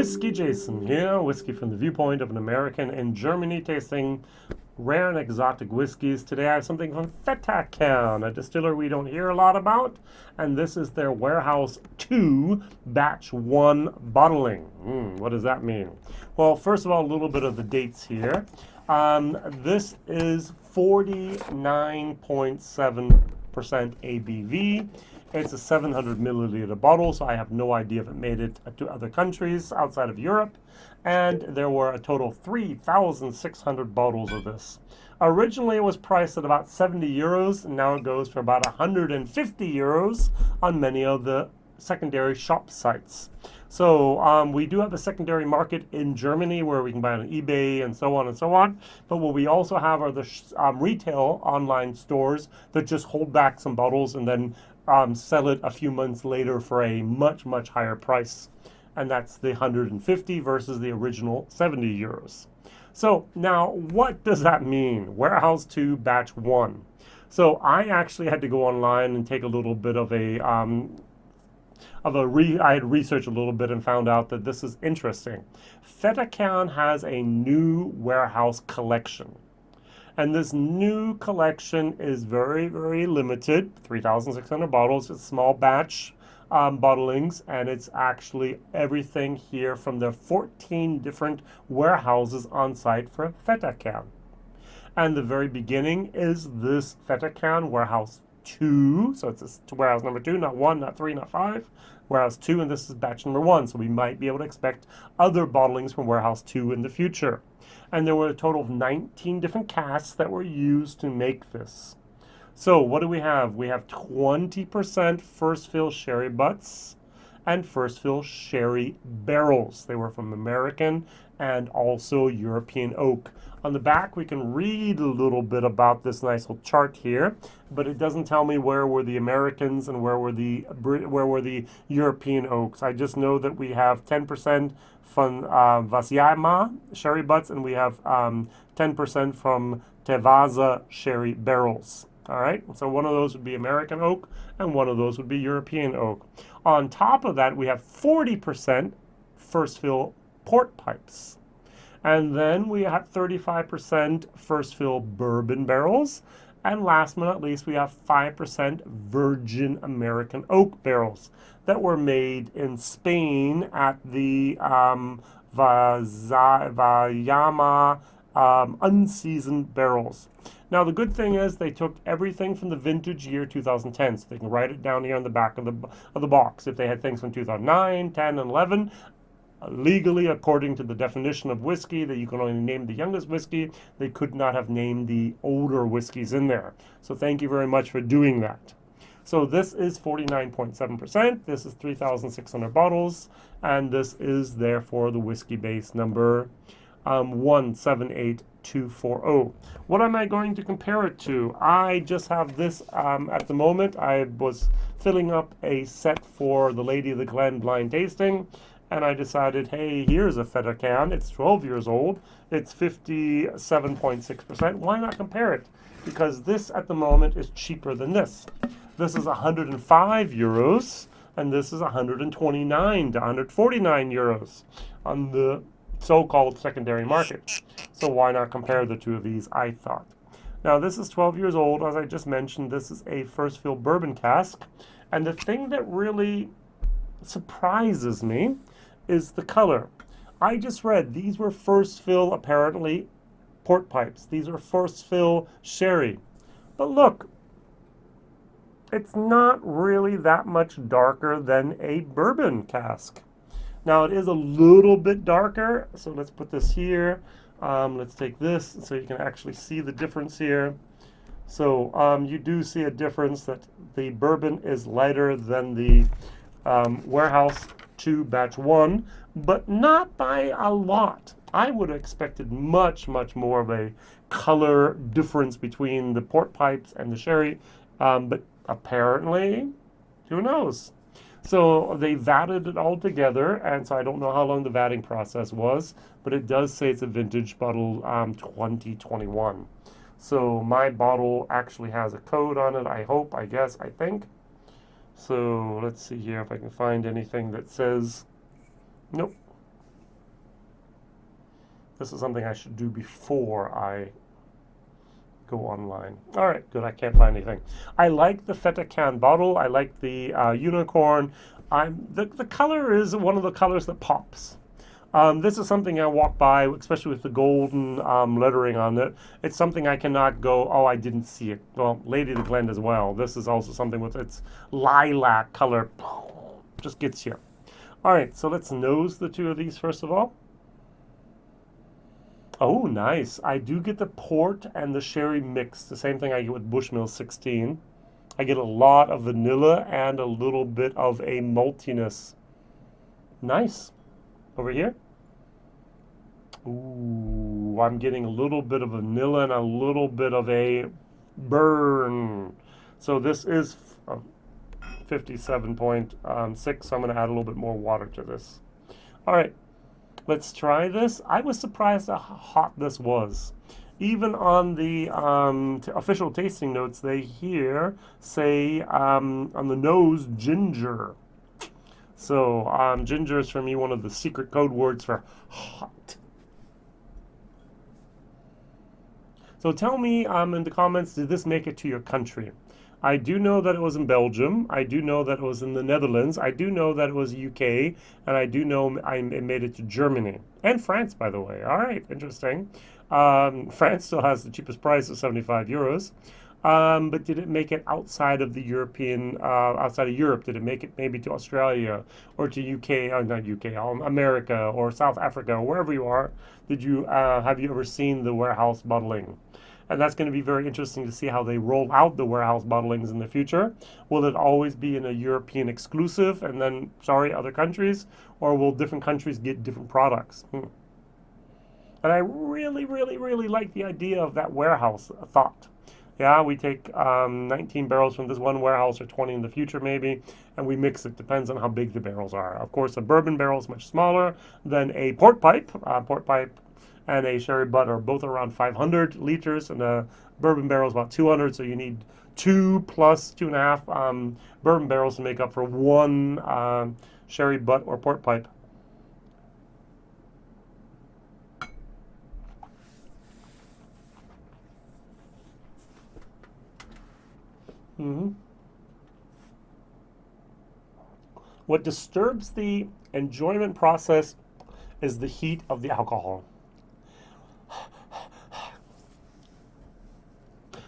WhiskyJason here, whiskey from the viewpoint of an American in Germany tasting rare and exotic whiskeys. Today I have something from Fettercairn, a distiller we don't hear a lot about, and this is their Warehouse 2 Batch 1 bottling. What does that mean? Well, first of all, a little bit of the dates here. This is 49.7% ABV. It's a 700 milliliter bottle, so I have no idea if it made it to other countries outside of Europe. And there were a total of 3,600 bottles of this. Originally, it was priced at about 70 euros, and now it goes for about 150 euros on many of the secondary shop sites. So we do have a secondary market in Germany where we can buy it on eBay and so on and so on. But what we also have are the retail online stores that just hold back some bottles and then sell it a few months later for a much, much higher price. And that's the 150 versus the original 70 euros. So now what does that mean? Warehouse 2 Batch 1. So I actually had to go online and take a little bit of I had researched a little bit and found out that this is interesting. Fettercairn has a new warehouse collection. And this new collection is very, very limited, 3,600 bottles. It's small batch bottlings, and it's actually everything here from the 14 different warehouses on site for Fettercairn. And the very beginning is this Fettercairn Warehouse 2. So it's warehouse number 2, not 1, not 3, not 5. Warehouse 2, and this is batch number 1. So we might be able to expect other bottlings from Warehouse 2 in the future. And there were a total of 19 different casks that were used to make this. So what do we have? We have 20% first fill sherry butts and first fill sherry barrels. They were from American and also European oak. On the back, we can read a little bit about this nice little chart here, but it doesn't tell me where were the Americans and where were the European oaks. I just know that we have 10% from Vasiama sherry butts, and we have 10% from Tevaza sherry barrels. All right, so one of those would be American oak, and one of those would be European oak. On top of that, we have 40% first fill port pipes. And then we have 35% first fill bourbon barrels. And last but not least, we have 5% virgin American oak barrels that were made in Spain at the Vayama unseasoned barrels. Now, the good thing is they took everything from the vintage year 2010, so they can write it down here on the back of the box. If they had things from 2009, 10, and 11, legally, according to the definition of whiskey, that you can only name the youngest whiskey, they could not have named the older whiskeys in there. So thank you very much for doing that. So this is 49.7%. This is 3,600 bottles, and this is therefore the whiskey base number 178240. What am I going to compare it to? I just have this at the moment. I was filling up a set for the Lady of the Glen blind tasting, and I decided, hey, here's a Fettercairn. It's 12 years old. It's 57.6%. Why not compare it? Because this at the moment is cheaper than this. This is 105 euros, and this is 129 to 149 euros on the so-called secondary market. So why not compare the two of these, I thought. Now, this is 12 years old. As I just mentioned, this is a first fill bourbon cask. And the thing that really surprises me is the color. I just read these were first fill, apparently, port pipes. These are first fill sherry. But look, it's not really that much darker than a bourbon cask. Now, it is a little bit darker, so let's put this here. Let's take this so you can actually see the difference here. So you do see a difference that the bourbon is lighter than the Warehouse 2 Batch 1, but not by a lot. I would have expected much, much more of a color difference between the port pipes and the sherry, but apparently, who knows? So they vatted it all together, and so I don't know how long the vatting process was, but it does say it's a vintage bottle 2021. So my bottle actually has a code on it, I hope, I guess, I think. So let's see here if I can find anything that says, nope, This is something I should do before I go online. All right, good. I can't find anything. I like the Fettercairn bottle. I like the unicorn. The color is one of the colors that pops. This is something I walk by, especially with the golden lettering on it. It's something I cannot go, oh, I didn't see it. Well, Lady of the Glen as well. This is also something with its lilac color. Just gets you. All right, so let's nose the two of these first of all. Oh, nice. I do get the port and the sherry mix. The same thing I get with Bushmill 16. I get a lot of vanilla and a little bit of a maltiness. Nice. Over here. Ooh, I'm getting a little bit of vanilla and a little bit of a burn. So this is 57.6, so I'm going to add a little bit more water to this. All right. Let's try this. I was surprised how hot this was. Even on the official tasting notes, they here say on the nose, ginger. So ginger is for me one of the secret code words for hot. So tell me in the comments, did this make it to your country? I do know that it was in Belgium. I do know that it was in the Netherlands. I do know that it was UK. And I do know it made it to Germany. And France, by the way. All right, interesting. France still has the cheapest price of 75 euros. But did it make it outside of the European, outside of Europe? Did it make it maybe to Australia or to UK, not UK, America or South Africa or wherever you are? Did you, have you ever seen the warehouse bottling? And that's going to be very interesting to see how they roll out the warehouse bottlings in the future. Will it always be in a European exclusive and then, sorry, other countries? Or will different countries get different products? And I really, really, really like the idea of that warehouse thought. Yeah, we take 19 barrels from this one warehouse or 20 in the future maybe, and we mix it. Depends on how big the barrels are. Of course, a bourbon barrel is much smaller than a port pipe. And a sherry butt are both around 500 liters, and a bourbon barrel is about 200, so you need 2 plus 2.5 bourbon barrels to make up for one sherry butt or port pipe. What disturbs the enjoyment process is the heat of the alcohol.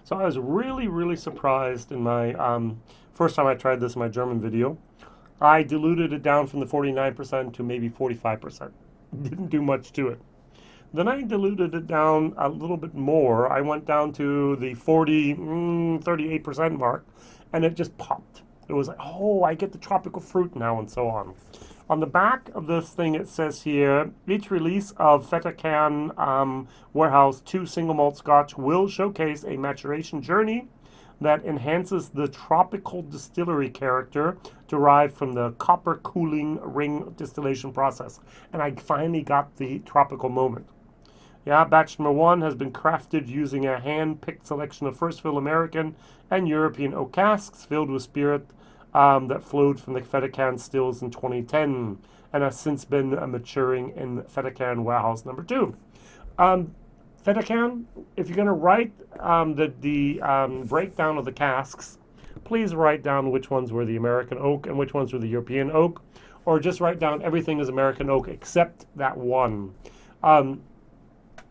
So I was really, really surprised in my first time I tried this in my German video. I diluted it down from the 49% to maybe 45%. Didn't do much to it. Then I diluted it down a little bit more. I went down to the 38% mark, and it just popped. It was like, oh, I get the tropical fruit now, and so on. On the back of this thing, it says here, each release of Fettercairn Warehouse 2 single malt scotch will showcase a maturation journey that enhances the tropical distillery character derived from the copper cooling ring distillation process. And I finally got the tropical moment. Yeah, batch number 1 has been crafted using a hand-picked selection of first fill American and European oak casks filled with spirit that flowed from the Fettercairn stills in 2010 and has since been maturing in Fettercairn Warehouse number 2. Fettercairn, if you're going to write the breakdown of the casks, please write down which ones were the American oak and which ones were the European oak, or just write down everything is American oak except that one.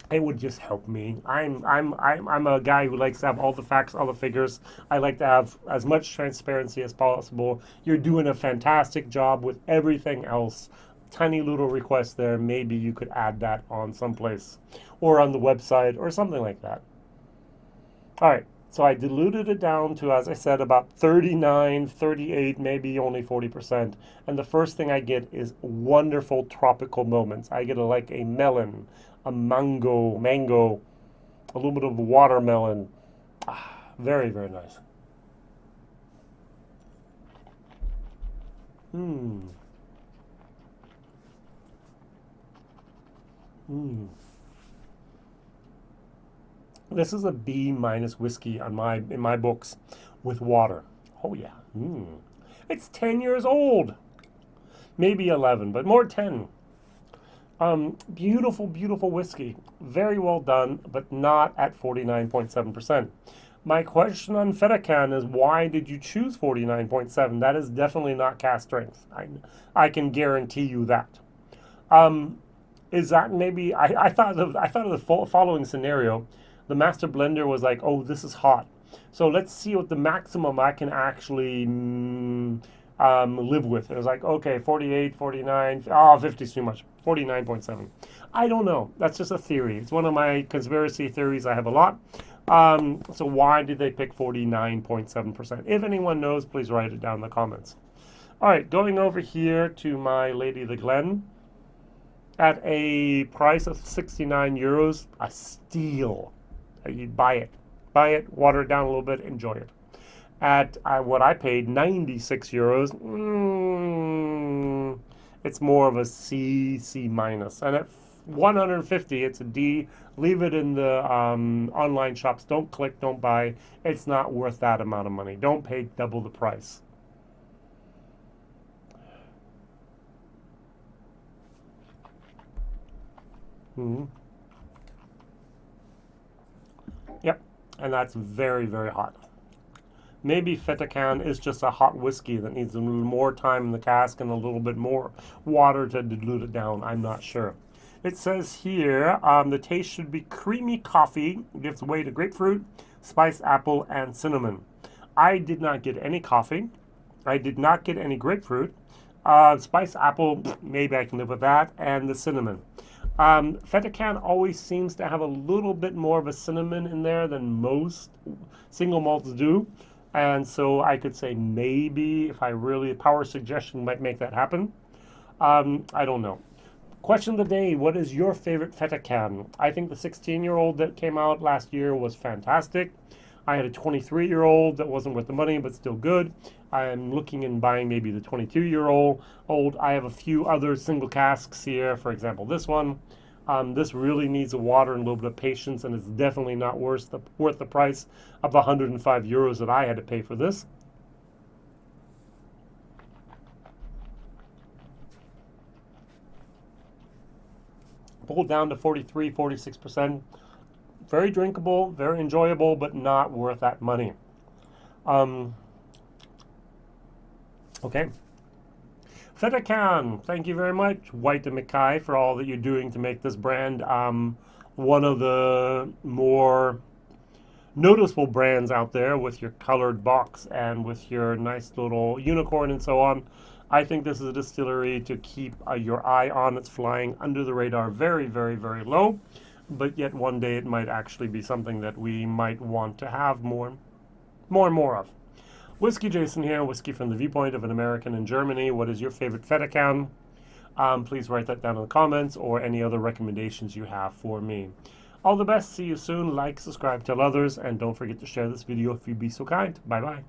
It would just help me. I'm a guy who likes to have all the facts, all the figures. I like to have as much transparency as possible. You're doing a fantastic job with everything else. Tiny little request there. Maybe you could add that on someplace or on the website or something like that. All right. So I diluted it down to, as I said, about 39, 38, maybe only 40%. And the first thing I get is wonderful tropical moments. I get like a melon, a mango, a little bit of watermelon. Very, very nice. This is a B- whiskey on in my books with water. Oh yeah. It's 10 years old. Maybe 11, but more 10. Beautiful, beautiful whiskey. Very well done, but not at 49.7%. My question on Fettercairn is why did you choose 49.7? That is definitely not cask strength. I can guarantee you that. Um, is that maybe I thought of the following scenario. The master blender was like, "Oh, this is hot. So let's see what the maximum I can actually live with." It was like, okay, 48, 49, oh, 50 is too much. 49.7. I don't know. That's just a theory. It's one of my conspiracy theories. I have a lot. So why did they pick 49.7%? If anyone knows, please write it down in the comments. All right, going over here to my Lady of the Glen at a price of 69 euros, a steal. You buy it, water it down a little bit, enjoy it. At what I paid, 96 euros, it's more of a C minus. And at 150, it's a D. Leave it in the online shops. Don't click, don't buy. It's not worth that amount of money. Don't pay double the price. Yep, and that's very, very hot. Maybe Fettercairn is just a hot whiskey that needs a little more time in the cask and a little bit more water to dilute it down. I'm not sure. It says here the taste should be creamy coffee, gives way to grapefruit, spiced apple, and cinnamon. I did not get any coffee. I did not get any grapefruit. Spiced apple, maybe I can live with that, and the cinnamon. Fettercairn always seems to have a little bit more of a cinnamon in there than most single malts do. And so I could say maybe if I really, power suggestion might make that happen. I don't know. Question of the day, what is your favorite Fettercairn? I think the 16-year-old that came out last year was fantastic. I had a 23-year-old that wasn't worth the money, but still good. I'm looking and buying maybe the 22-year-old. I have a few other single casks here. For example, this one. This really needs a water and a little bit of patience, and it's definitely not worth the price of the 105 euros that I had to pay for this. Pulled down to 43, 46%. Very drinkable, very enjoyable, but not worth that money. Okay. Fettercairn, thank you very much, White and Mackay, for all that you're doing to make this brand one of the more noticeable brands out there with your colored box and with your nice little unicorn and so on. I think this is a distillery to keep your eye on. It's flying under the radar very, very, very low, but yet one day it might actually be something that we might want to have more and more of. WhiskyJason here, whiskey from the viewpoint of an American in Germany. What is your favorite Fettercairn? Please write that down in the comments or any other recommendations you have for me. All the best. See you soon. Like, subscribe, tell others, and don't forget to share this video if you'd be so kind. Bye-bye.